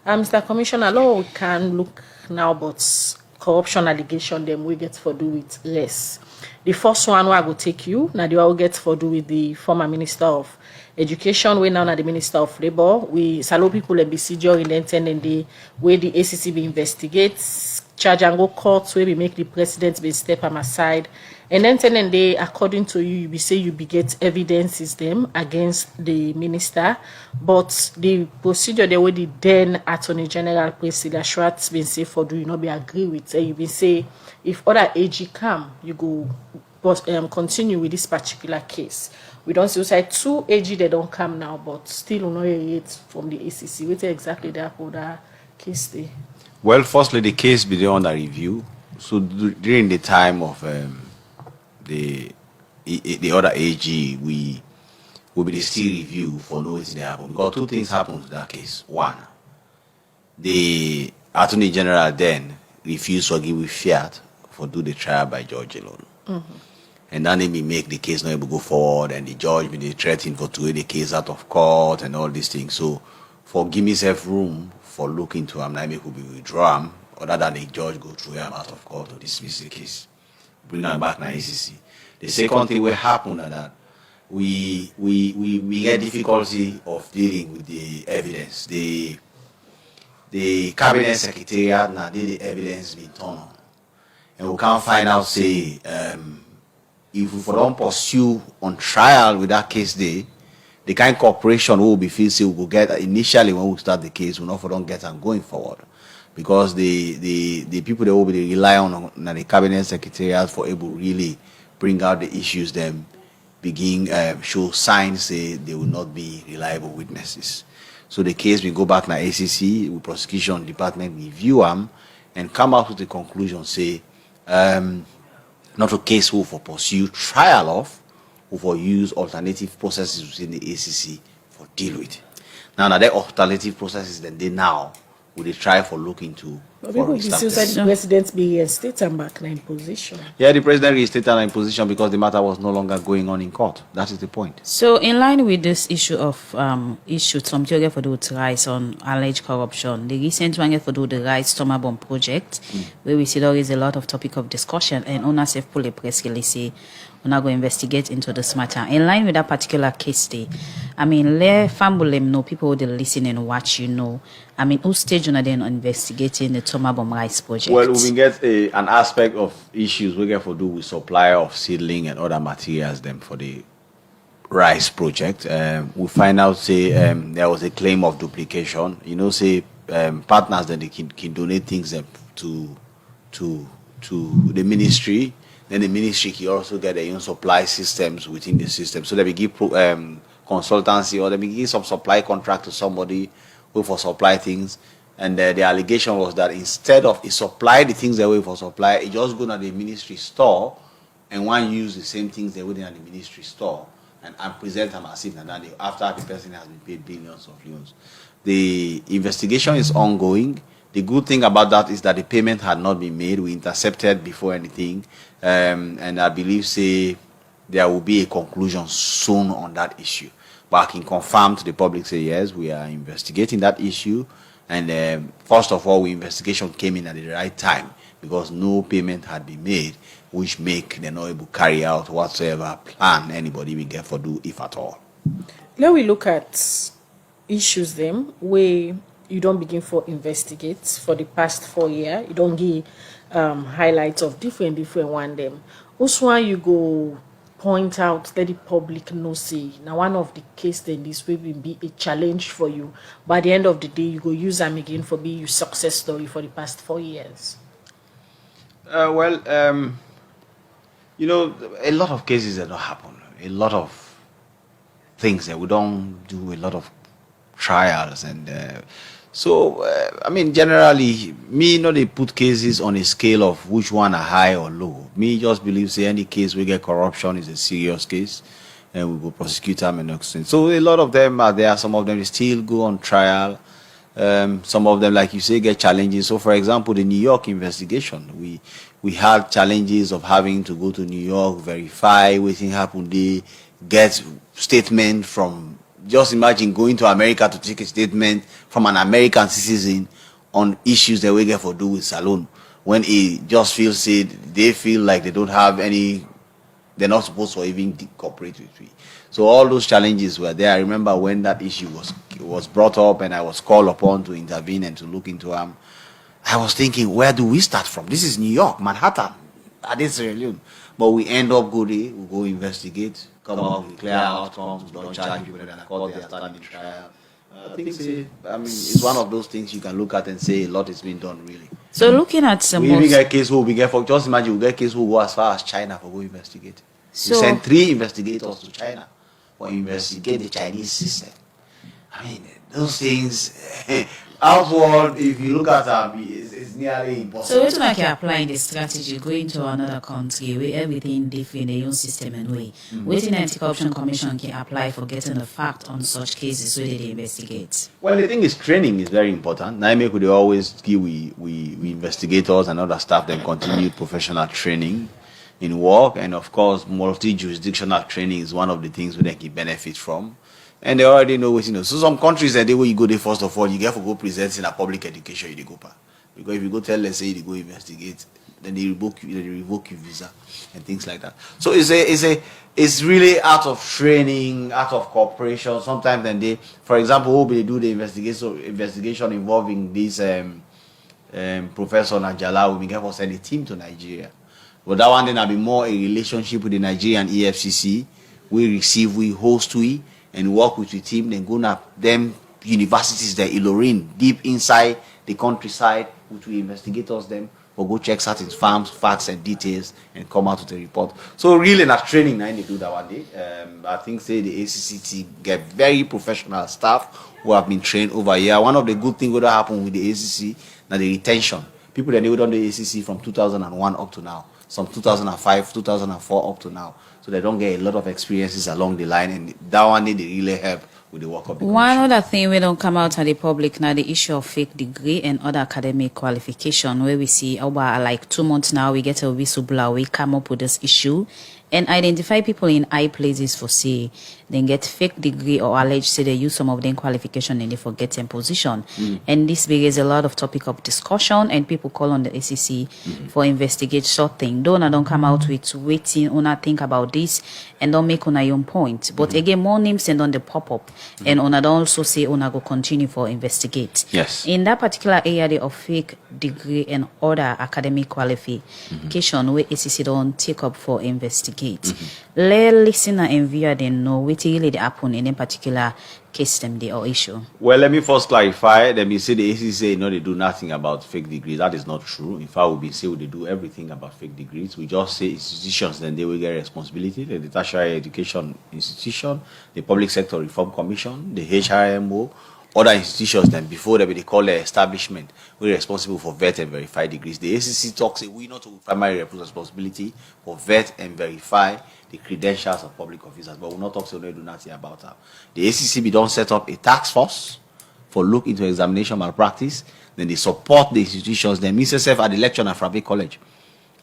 Mr. Commissioner, law we can look now, but corruption allegation them we get for do with less. The first one I go take you, now the one we get for do with the former Minister of Education, we now the Minister of Labour. We Salone people and procedure in the intending the way the ACC be investigates, charge and go courts where we make the president be step am aside. And then telling they, according to you, you be say you be get evidences them against the minister, but the procedure the way the then Attorney General Priscilla Schwartz been say for do you not be agree with? You be say if other AG come, you go continue with this particular case. We don't see say two AG they don't come now, but still no yet from the ACC. What exactly that other case they? Well, firstly, the case be under review. So during the time of the other AG, we will be still review for no reason happen. Because two things happened to that case. One, the Attorney General then refused to give with fiat for do the trial by judge alone. Mm-hmm. And then they may make the case not able to go forward, and the judge may threaten for to take the case out of court and all these things. So for give myself room for looking to him, I may could be withdrawn, other than the judge go through him out of court to dismiss the case. Bring them back to ACC. The second thing will happen is that we get difficulty of dealing with the evidence. The cabinet secretariat now did the evidence be turned on. And we can't find out say if we don't pursue on trial with that case day, the kind of cooperation we will be feel say we will get initially when we start the case, we don't get and going forward. Because the people that will be rely on the cabinet secretariat for able really bring out the issues, them begin show signs say they will not be reliable witnesses. So the case will go back to ACC, with prosecution department review them and come out with the conclusion say not a case will for pursue trial of or for use alternative processes within the ACC for deal with. Now the alternative processes then they now will they try for looking to. People still said the president be reinstated back in position. Yeah, the president reinstated in position because the matter was no longer going on in court. That is the point. So, in line with this issue of some theory for the rise on alleged corruption, the recent one for the Rise Stomach Bomb project, where we see there is a lot of topic of discussion, and owners have pulled a press release say we're not going to investigate into this matter. In line with that particular case, I mean, let family know people who listen and watch, I mean, who stage on then investigating the Stomach Bomb Rise project? Well, we get an aspect of issues we get for do with supply of seedling and other materials them for the rice project. We find out say there was a claim of duplication. Say partners that they can donate things to the ministry. Then the ministry can also get their own supply systems within the system. So they will give consultancy or they will give some supply contract to somebody who for supply things. And the allegation was that instead of it supply the things they way for supply, it just go to the ministry store and one use the same things they would in the ministry store and present them as if after the person has been paid billions of loans. The investigation is ongoing. The good thing about that is that the payment had not been made. We intercepted before anything. And I believe say there will be a conclusion soon on that issue. But I can confirm to the public say yes, we are investigating that issue. And first of all, the investigation came in at the right time because no payment had been made, which make them not able to carry out whatsoever plan anybody will get for do, if at all. Let we look at issues them where you don't begin for investigate for the past 4 years. You don't give highlights of different one them. Also, one you go point out, let the public know say now one of the case then this will be a challenge for you. By the end of the day, you go use them again for be your success story for the past 4 years. A lot of cases that don't happen. A lot of things that we don't do a lot of trials and generally, me not they put cases on a scale of which one are high or low. Me just believe say any case we get corruption is a serious case, and we will prosecute them and extent. So a lot of them are there. Some of them still go on trial. Some of them, like you say, get challenges. So, for example, the New York investigation, we had challenges of having to go to New York, verify what happened. They get statement from just imagine going to America to take a statement from an American citizen on issues that we get for do with Salone, when he just feels it, they feel like they don't have any, they're not supposed to even cooperate with me. So all those challenges were there. I remember when that issue was brought up and I was called upon to intervene and to look into them. I was thinking, where do we start from? This is New York, Manhattan, that is Sierra Leone. But we end up good there, we go investigate, come out with clear outcomes, don't charge people that are caught, they are standing trial. I think it's one of those things you can look at and say a lot is being done, really. So looking at some We get case who we get for, just imagine we get case who go as far as China for go investigate. So, we send 3 investigators to China for investigate the Chinese system. I mean, those things outward, if you look at them, it's nearly impossible. so it's like you're applying the strategy, going to another country where everything different in their own system and way. Waiting Anti-Corruption Commission can apply for getting the fact on such cases where they investigate. Well, the thing is, training is very important. Naime could always give we investigators and other staff them continued professional training in work, and of course, multi-jurisdictional training is one of the things we they can benefit from. And they already know what you know. So some countries that way you go there, first of all, you get to go present in a public education, you go pa. Because if you go tell, let's say, you go investigate, then they revoke your visa and things like that. So it's really out of training, out of cooperation. Sometimes then they, for example, they do the investigation involving this Professor Najala, we can send a team to Nigeria. But that one then will be more a relationship with the Nigerian EFCC. We receive, we host, and work with the team, then go to them universities there, Ilorin, deep inside the countryside, which we investigators them, or go check certain farms, facts and details, and come out with a report. So really not training, now they do that one day. I think say the ACC team get very professional staff who have been trained over here. One of the good things that happen with the ACC, now the retention. People that knew done the ACC from 2001 up to now, some 2005, 2004 up to now. So they don't get a lot of experiences along the line, and that one they really help with the work of the One commission. other thing we don't come out to the public now, the issue of fake degree and other academic qualification, where we see over like 2 months now, we get a whistleblower, we come up with this issue and identify people in high places for say, then get fake degree or alleged say they use some of them qualification and they forget them position. And this raises a lot of topic of discussion and people call on the ACC for investigate short thing. Don't come out with waiting, una think about this and don't make on your own point. But again, more names and on the pop-up and una don't also say una go continue for investigate. Yes. In that particular area of fake degree and other academic qualification where ACC don't take up for investigate. Let listener and viewer then know what really happen in a particular case them day or issue. Well, let me first clarify. Let me say the ACC say no, they do nothing about fake degrees. That is not true. In fact, we say they do everything about fake degrees. We just say institutions, then they will get responsibility. The tertiary education institution, the Public Sector Reform Commission, the HRMO, other institutions then before they call their establishment, we're responsible for vet and verify degrees. The ACC talks we not to primary responsibility for vet and verify the credentials of public officers, but we'll not talk so they do nothing about that. The ACC don't set up a task force for look into examination malpractice. Then they support the institutions. Then me myself at the lecture at Frabe College.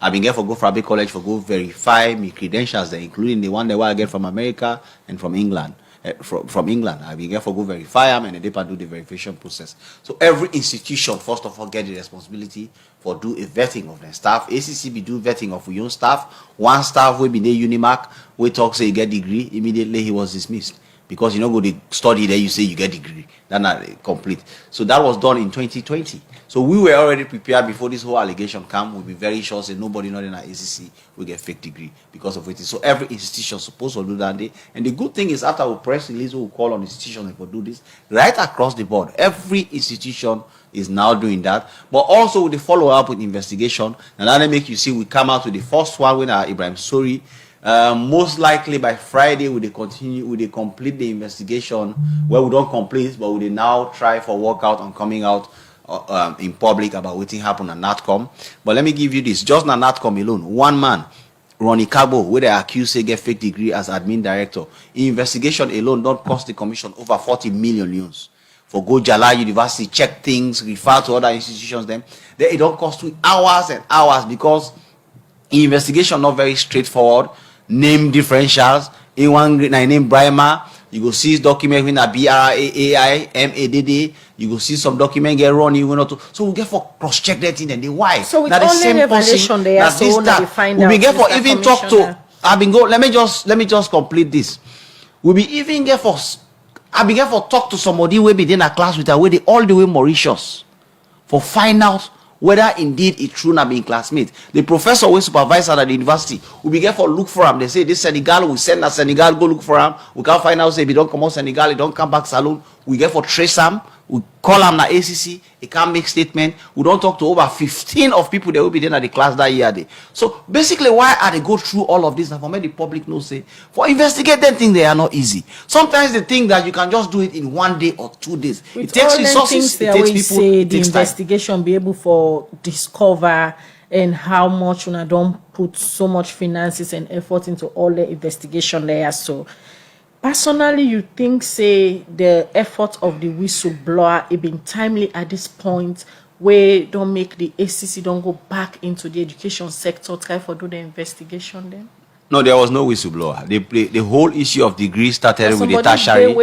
I've been here for go Frabe College for go verify my credentials, there, including the one that I get from America and from England. From England, I've been here for go verify them and they do the verification process. So every institution, first of all, get the responsibility for do a vetting of their staff. ACC be do vetting of your own staff. One staff will be the Unimark, we talk say you get degree, immediately he was dismissed. Because you know go to study there, you say you get degree. That's not complete. So that was done in 2020. So we were already prepared before this whole allegation came. We'll be very sure say nobody not in our ACC will get fake degree because of it. So every institution supposed to do that day. And the good thing is after we press release, we'll call on institutions and for do this right across the board. Every institution is now doing that. But also with the follow-up with investigation, and that make you see we come out with the first one with Ibrahim Sori. Most likely by Friday we complete the investigation. Well, we don't complete, but we now try for workout on coming out in public about what happened at NATCOM. But let me give you this, just not NATCOM alone, one man, Ronnie Cabo, where they accuse say get fake degree as admin director. Investigation alone don't cost the commission over 40 million euros. For go Jala University, check things, refer to other institutions, then it don't cost you hours and hours because investigation not very straightforward. Name differentials, in one name Brahma, You go see document when a BRAAIMADD. You go see some document get run. You will not. So we get for cross check that thing and the why. So with only revelation there, so that we be get for even talk to. I've been go. Let me just complete this. We be even get for. I be get for talk to somebody where be in a class with her where they all the way Mauritius for find out whether indeed it's true not being classmate. The professor will supervise at the university. We begin for look for him. They say this Senegal, we send a Senegal, go look for him. We can't find out, say if he don't come out Senegal, he don't come back Salone. We get for trace him. We call him na ACC. He can't make statement. We don't talk to over 15 of people that will be there at the class that year. So basically, why are they go through all of this? And for me, the public knows say for investigate them things they are not easy. Sometimes they think that you can just do it in 1 day or 2 days. With it takes all resources. It takes people. Say it the takes investigation time. be able for discover and how much una don't put so much finances and effort into all the investigation there. So personally, you think say the effort of the whistleblower it been timely at this point where don't make the ACC don't go back into the education sector try for do the investigation then? No, there was no whistleblower. The whole issue of degree started with the tertiary.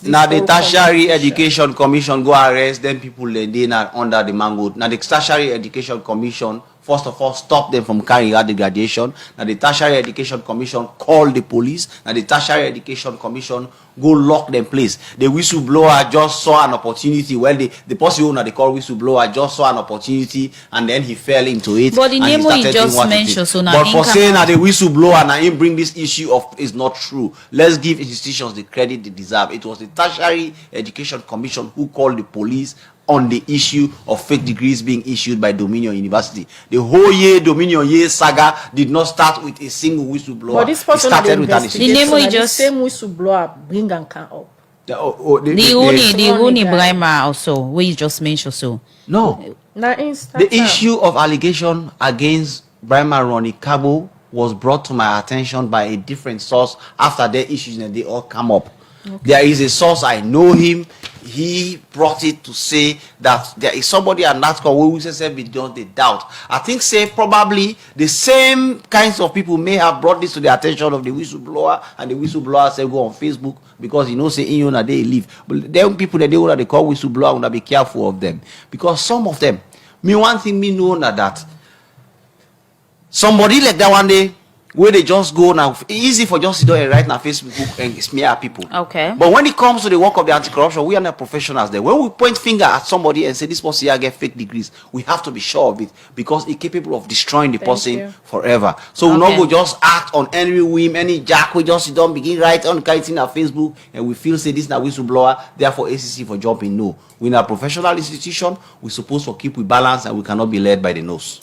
Now the tertiary education commission go arrest them people they not under the mango. Now the tertiary education commission first of all stop them from carrying out the graduation. Now the tertiary education commission call the police. Now the tertiary education commission go lock them place. The whistleblower just saw an opportunity. Well, the person who they call whistleblower just saw an opportunity and then he fell into it. But the name he just mentioned, so now but for saying that the whistleblower now him bring this issue of is not true. Let's give institutions the credit they deserve. It was the tertiary education commission who called the police on the issue of fake degrees being issued by Dominion University. The whole Dominion saga did not start with a single whistleblower. But this person started with an the name we just same whistleblower bring and can up. The Rooney Brima also we just mentioned so. No. The issue of allegation against Brima Ronnie Cabo was brought to my attention by a different source after their issues and they all come up. Okay. There is a source, I know him. He brought it to say that there is somebody at NATCO who says beyond the doubt. I think say probably the same kinds of people may have brought this to the attention of the whistleblower, and the whistleblower say go on Facebook because you know say in you they live. But them people that they call whistleblower want to be careful of them because some of them. Me one thing me know that somebody like that one day where they just go now, easy for just to do it right now Facebook and smear people. Okay. But when it comes to the work of the anti-corruption, we are not professionals there. When we point finger at somebody and say this person here get fake degrees, we have to be sure of it because it's capable of destroying the person forever. So we not go just act on any whim, any jack. We just don't begin right on kiting at Facebook and we feel say this is a whistleblower. Therefore, ACC for jumping. No, we're in a professional institution. We're supposed to keep with balance and we cannot be led by the nose.